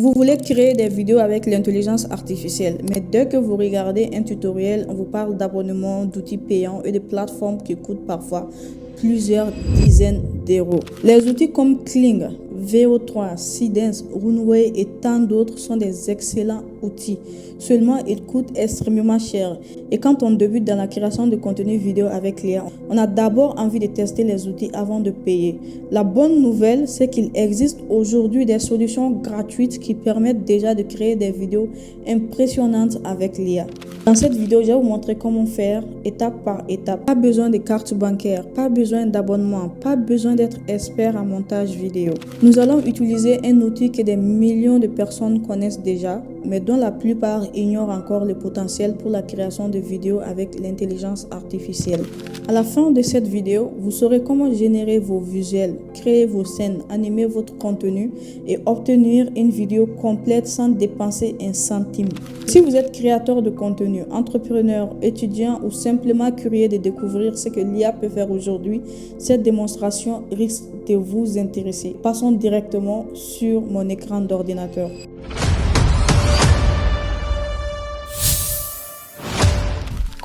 Vous voulez créer des vidéos avec l'intelligence artificielle, mais dès que vous regardez un tutoriel, on vous parle d'abonnements, d'outils payants et de plateformes qui coûtent parfois plusieurs dizaines d'euros. Les outils comme Kling, VO3, Seedance, Runway et tant d'autres sont des excellents outils. Seulement, ils coûtent extrêmement cher. Et quand on débute dans la création de contenu vidéo avec l'IA, on a d'abord envie de tester les outils avant de payer. La bonne nouvelle, c'est qu'il existe aujourd'hui des solutions gratuites qui permettent déjà de créer des vidéos impressionnantes avec l'IA. Dans cette vidéo, je vais vous montrer comment faire étape par étape. Pas besoin de carte bancaire, pas besoin d'abonnement, pas besoin d'être expert en montage vidéo. Nous allons utiliser un outil que des millions de personnes connaissent déjà, mais dont la plupart ignorent encore le potentiel pour la création de vidéos avec l'intelligence artificielle. À la fin de cette vidéo, vous saurez comment générer vos visuels, créer vos scènes, animer votre contenu et obtenir une vidéo complète sans dépenser un centime. Si vous êtes créateur de contenu, entrepreneur, étudiant ou simplement curieux de découvrir ce que l'IA peut faire aujourd'hui, cette démonstration risque de vous intéresser. Passons directement sur mon écran d'ordinateur.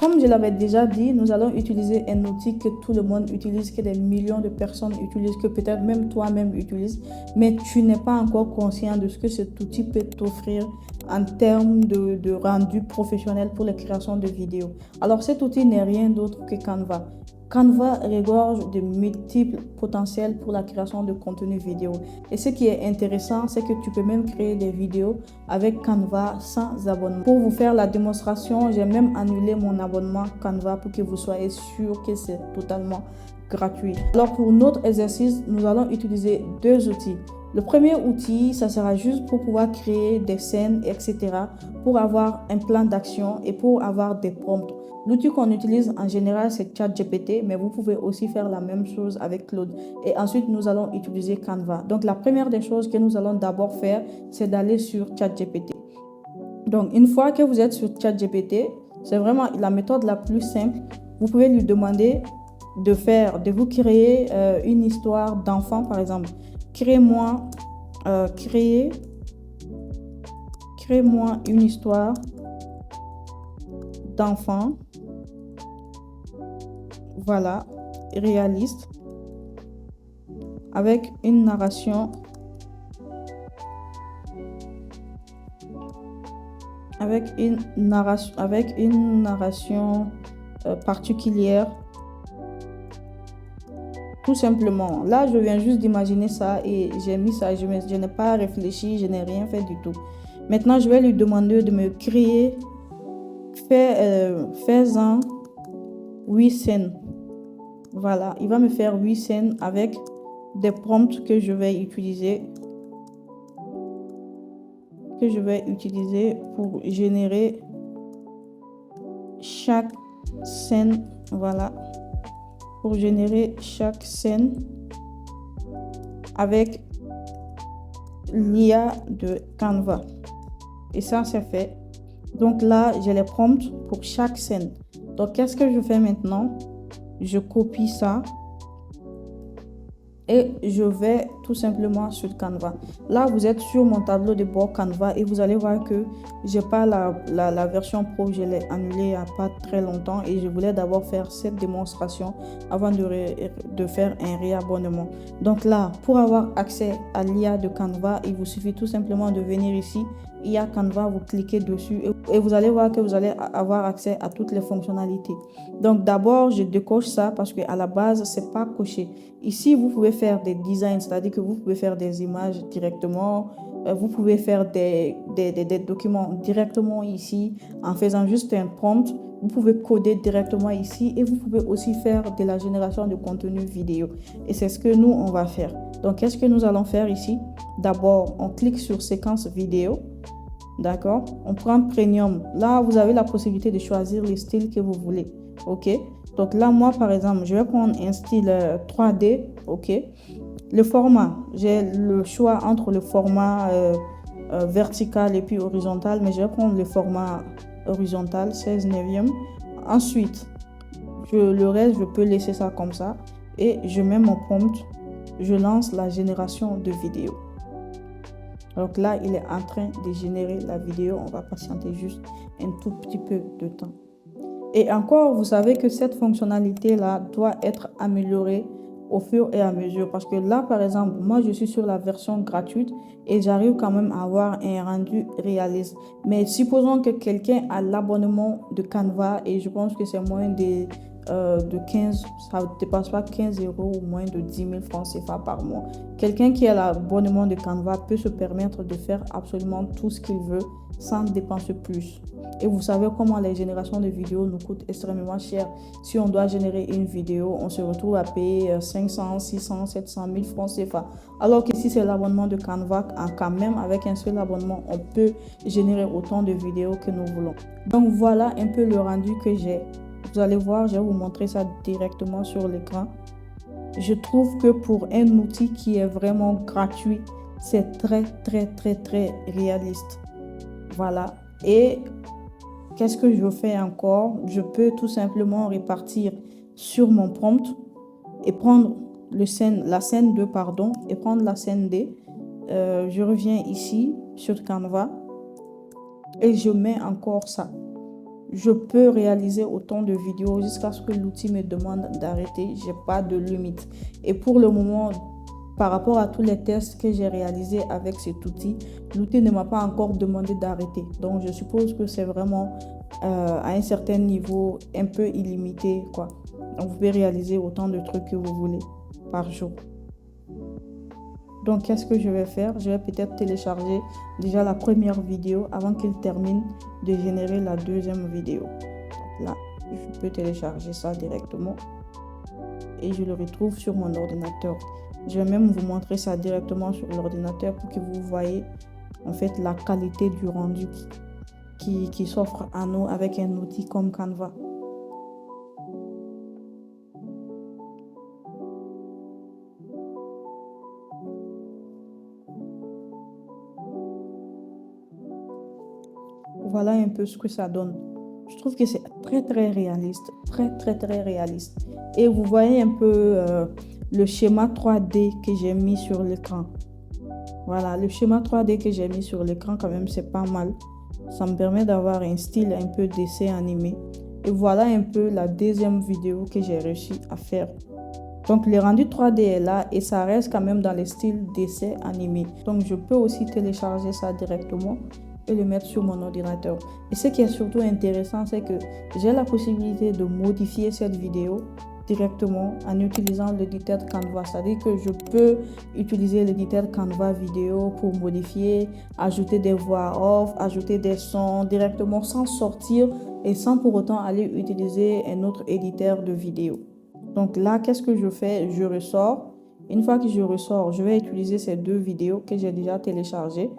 Comme je l'avais déjà dit, nous allons utiliser un outil que tout le monde utilise, que des millions de personnes utilisent, que peut-être même toi-même utilises, mais tu n'es pas encore conscient de ce que cet outil peut t'offrir en termes de rendu professionnel pour la création de vidéos. Alors cet outil n'est rien d'autre que Canva. Canva regorge de multiples potentiels pour la création de contenu vidéo. Et ce qui est intéressant, c'est que tu peux même créer des vidéos avec Canva sans abonnement. Pour vous faire la démonstration, j'ai même annulé mon abonnement Canva pour que vous soyez sûr que c'est totalement gratuit. Alors pour notre exercice, nous allons utiliser deux outils. Le premier outil, ça sera juste pour pouvoir créer des scènes, etc. pour avoir un plan d'action et pour avoir des prompts. L'outil qu'on utilise en général, c'est ChatGPT, mais vous pouvez aussi faire la même chose avec Claude. Et ensuite, nous allons utiliser Canva. Donc, la première des choses que nous allons d'abord faire, c'est d'aller sur ChatGPT. Donc, une fois que vous êtes sur ChatGPT, c'est vraiment la méthode la plus simple. Vous pouvez lui demander de vous créer une histoire d'enfant, par exemple. Créez-moi une histoire d'enfant. Voilà, réaliste, avec une narration particulière. Tout simplement. Là, je viens juste d'imaginer ça et j'ai mis ça. Je n'ai pas réfléchi, je n'ai rien fait du tout. Maintenant, je vais lui demander de me créer, fais-en 8 scènes. Voilà, il va me faire 8 scènes avec des prompts que je vais utiliser pour générer chaque scène. Voilà, pour générer chaque scène avec l'IA de Canva. Et ça, c'est fait. Donc là, j'ai les prompts pour chaque scène. Donc, qu'est-ce que je fais maintenant? Je copie ça et je vais tout simplement sur Canva. Là, vous êtes sur mon tableau de bord Canva et vous allez voir que j'ai pas la version pro, je l'ai annulée il n'y a pas très longtemps et je voulais d'abord faire cette démonstration avant de faire un réabonnement. Donc là, pour avoir accès à l'IA de Canva, il vous suffit tout simplement de venir ici. IA Canva, vous cliquez dessus et vous allez voir que vous allez avoir accès à toutes les fonctionnalités. Donc d'abord, je décoche ça parce qu'à la base, c'est pas coché. Ici, vous pouvez faire des designs, c'est-à-dire que vous pouvez faire des images directement. Vous pouvez faire des documents directement ici en faisant juste un prompt. Vous pouvez coder directement ici et vous pouvez aussi faire de la génération de contenu vidéo. Et c'est ce que nous, on va faire. Donc, qu'est-ce que nous allons faire ici? D'abord, on clique sur séquence vidéo. D'accord? On prend Premium. Là, vous avez la possibilité de choisir le style que vous voulez. OK? Donc là, moi, par exemple, je vais prendre un style 3D. OK? Le format, j'ai le choix entre le format vertical et puis horizontal, mais je vais prendre le format horizontal, 16 neuvième. Ensuite, le reste, je peux laisser ça comme ça. Et je mets mon prompt. Je lance la génération de vidéos. Donc là, il est en train de générer la vidéo. On va patienter juste un tout petit peu de temps. Et encore, vous savez que cette fonctionnalité-là doit être améliorée au fur et à mesure. Parce que là, par exemple, moi, je suis sur la version gratuite et j'arrive quand même à avoir un rendu réaliste. Mais supposons que quelqu'un a l'abonnement de Canva et je pense que c'est moins de 15, ça ne dépasse pas 15 euros ou moins de 10 000 francs CFA par mois. Quelqu'un qui a l'abonnement de Canva peut se permettre de faire absolument tout ce qu'il veut sans dépenser plus. Et vous savez comment les générations de vidéos nous coûtent extrêmement cher. Si on doit générer une vidéo, on se retrouve à payer 500, 600, 700 000 francs CFA. Alors que si c'est l'abonnement de Canva, quand même avec un seul abonnement, on peut générer autant de vidéos que nous voulons. Donc voilà un peu le rendu que j'ai. Vous allez voir, je vais vous montrer ça directement sur l'écran. Je trouve que pour un outil qui est vraiment gratuit, c'est très réaliste. Voilà. Et qu'est-ce que je fais encore? Je peux tout simplement repartir sur mon prompt et prendre la scène 2, pardon, et prendre la scène D. Je reviens ici sur Canva et je mets encore ça. Je peux réaliser autant de vidéos jusqu'à ce que l'outil me demande d'arrêter. Je n'ai pas de limite. Et pour le moment, par rapport à tous les tests que j'ai réalisés avec cet outil, l'outil ne m'a pas encore demandé d'arrêter. Donc, je suppose que c'est vraiment à un certain niveau un peu illimité, quoi. Donc, vous pouvez réaliser autant de trucs que vous voulez par jour. Donc, qu'est-ce que je vais faire? Je vais peut-être télécharger déjà la première vidéo avant qu'il termine de générer la deuxième vidéo. Donc là, je peux télécharger ça directement et je le retrouve sur mon ordinateur. Je vais même vous montrer ça directement sur l'ordinateur pour que vous voyez en fait la qualité du rendu qui s'offre à nous avec un outil comme Canva. Voilà un peu ce que ça donne. Je trouve que c'est très réaliste, très réaliste. Et vous voyez un peu le schéma 3D que j'ai mis sur l'écran. Voilà, le schéma 3D que j'ai mis sur l'écran quand même, c'est pas mal. Ça me permet d'avoir un style un peu dessin animé. Et voilà un peu la deuxième vidéo que j'ai réussi à faire. Donc le rendu 3D est là et ça reste quand même dans le style dessin animé. Donc je peux aussi télécharger ça directement et le mettre sur mon ordinateur. Et ce qui est surtout intéressant, c'est que j'ai la possibilité de modifier cette vidéo directement en utilisant l'éditeur Canva. C'est-à-dire que je peux utiliser l'éditeur Canva vidéo pour modifier, ajouter des voix off, ajouter des sons directement sans sortir et sans pour autant aller utiliser un autre éditeur de vidéo. Donc là, qu'est-ce que je fais? Je ressors. Une fois que je ressors, je vais utiliser ces deux vidéos que j'ai déjà téléchargées.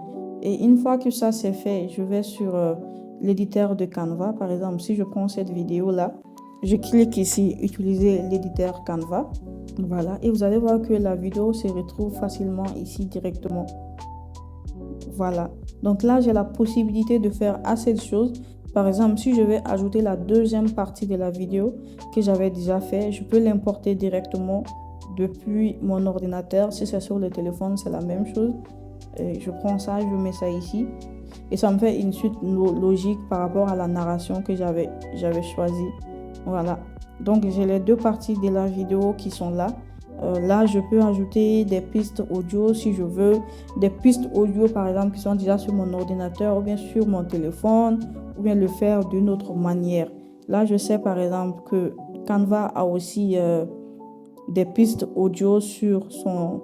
Et une fois que ça c'est fait, je vais sur l'éditeur de Canva. Par exemple, si je prends cette vidéo-là, je clique ici, utiliser l'éditeur Canva. Voilà. Et vous allez voir que la vidéo se retrouve facilement ici directement. Voilà. Donc là, j'ai la possibilité de faire assez de choses. Par exemple, si je vais ajouter la deuxième partie de la vidéo que j'avais déjà fait, je peux l'importer directement depuis mon ordinateur. Si c'est sur le téléphone, c'est la même chose. Je prends ça, je mets ça ici. Et ça me fait une suite logique par rapport à la narration que j'avais choisie. Voilà. Donc, j'ai les deux parties de la vidéo qui sont là. Là, je peux ajouter des pistes audio si je veux. Des pistes audio, par exemple, qui sont déjà sur mon ordinateur ou bien sur mon téléphone, ou bien le faire d'une autre manière. Là, je sais, par exemple, que Canva a aussi des pistes audio sur son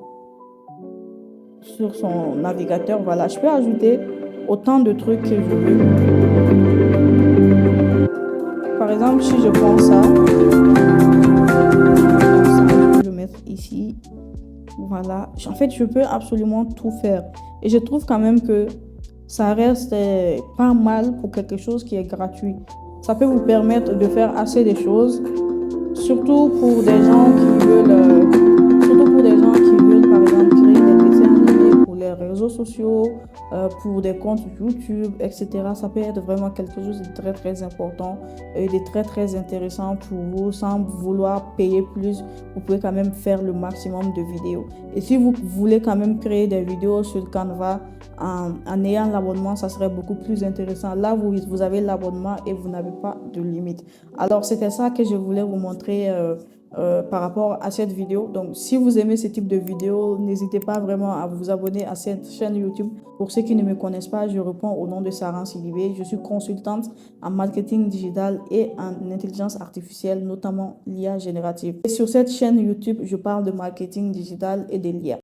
navigateur. Voilà, je peux ajouter autant de trucs que je veux. Par exemple, si je prends ça, je peux le mettre ici. Voilà. En fait, je peux absolument tout faire. Et je trouve quand même que ça reste pas mal pour quelque chose qui est gratuit. Ça peut vous permettre de faire assez de choses, surtout pour des gens qui veulent, par exemple, créer des dessins animés pour les réseaux réseaux sociaux, pour des comptes YouTube, etc. Ça peut être vraiment quelque chose de très très important et de très très intéressant pour vous sans vouloir payer plus. Vous pouvez quand même faire le maximum de vidéos. Et si vous voulez quand même créer des vidéos sur Canva en ayant l'abonnement, ça serait beaucoup plus intéressant. Là, vous avez l'abonnement et vous n'avez pas de limite. Alors, c'était ça que je voulais vous montrer par rapport à cette vidéo. Donc, si vous aimez ce type de vidéo, n'hésitez pas vraiment à vous abonner à cette chaîne YouTube. Pour ceux qui ne me connaissent pas, je réponds au nom de Sarah Sidibé. Je suis consultante en marketing digital et en intelligence artificielle, notamment l'IA générative. Et sur cette chaîne YouTube, je parle de marketing digital et de l'IA.